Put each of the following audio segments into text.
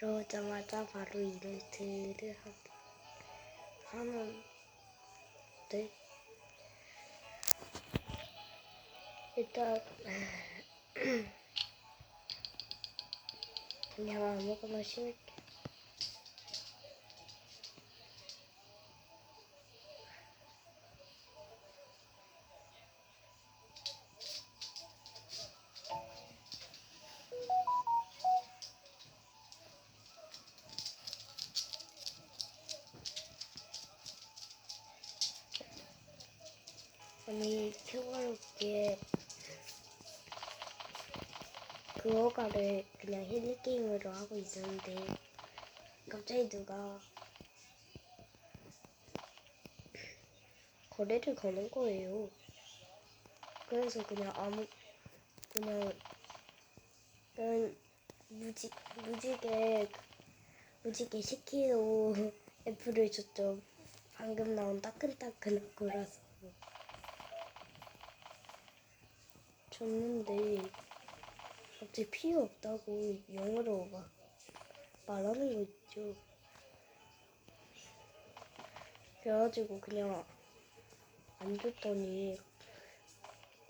들어오자마자 바로 일을 하는데 일단 그냥 아무거나 심을게. 아니 평화롭게 그거가를 그냥 힐링 게임으로 하고 있었는데 갑자기 누가 거래를 거는 거예요. 그래서 그냥 무지개 10kg 애플을 줬죠. 방금 나온 따끈따끈한 거라서 줬는데 갑자기 필요 없다고 영어로 막 말하는 거 있죠. 그래가지고 그냥 안 줬더니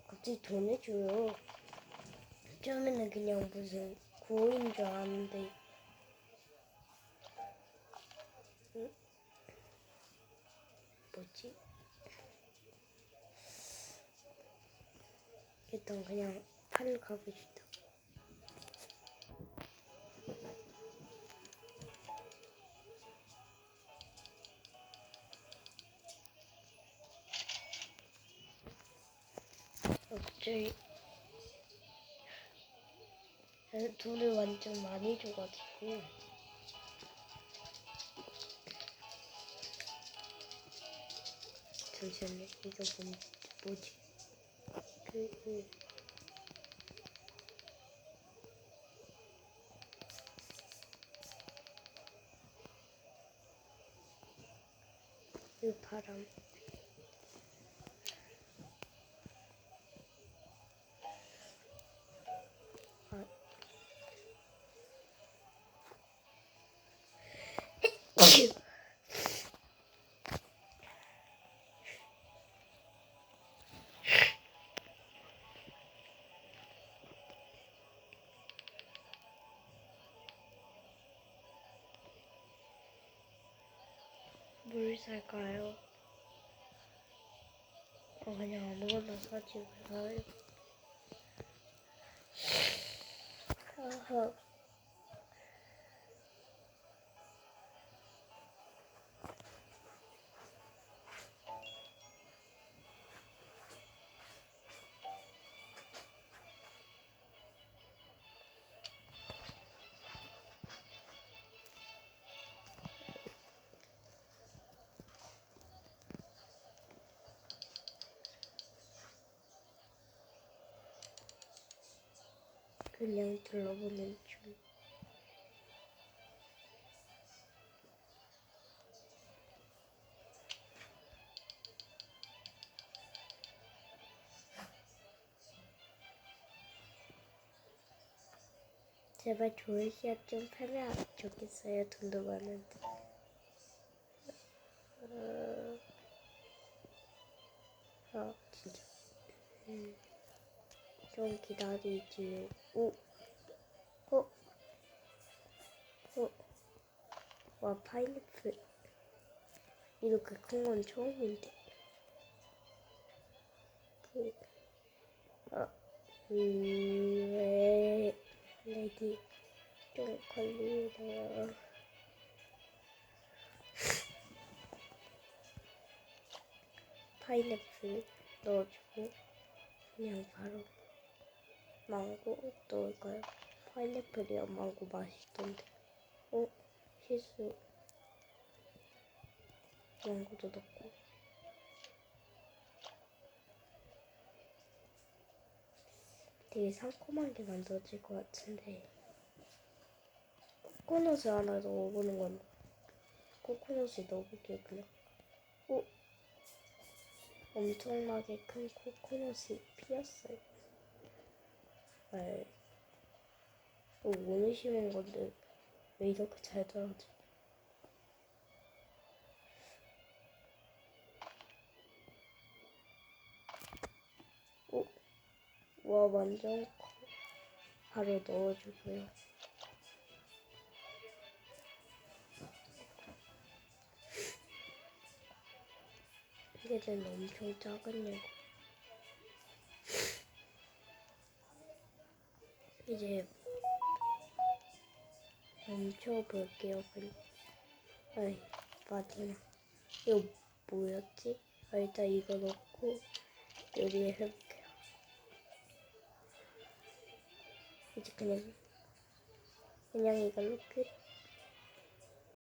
갑자기 돈 해줘요. 처음에는 그냥 무슨 구호인 줄 알았는데 뭐지? 일단 그냥 팔을 가보시다. 갑자기 돈을 완전 많이 줘가지고 잠시만요. 이거 뭐지? 그 바람. 뭘 살까요? 그냥 아무거나 사지 말아요. 그냥 둘러보는 중. 제발 좋은 씨앗 좀 팔면 좋겠어요. 돈도 많은데. 진짜. 좀 기다리지. 와, 파인애플. 이렇게 큰 건 처음인데. 왜 렉이 좀 걸리네요. 파인애플 넣어주고 그냥 바로 망고 넣을까요? 파인애플이랑 망고 맛있던데. 실수. 망고도 넣고. 되게 상콤한 게 만들어질 것 같은데. 코코넛을 하나 넣어보는 건데. 코코넛을 넣어볼게요, 그냥. 오! 엄청나게 큰 코코넛이 피었어요. 에이. 오늘 심은 건데 왜 이렇게 잘 자라지? 오! 와, 완전 커. 바로 넣어주고요. 이제는 엄청 작은 거. 이제 멈춰볼게요. 그냥. 아이, 마지막. 이거 뭐였지? 일단 이거 넣고 요리해볼게요. 이제 그냥 이걸로 끝.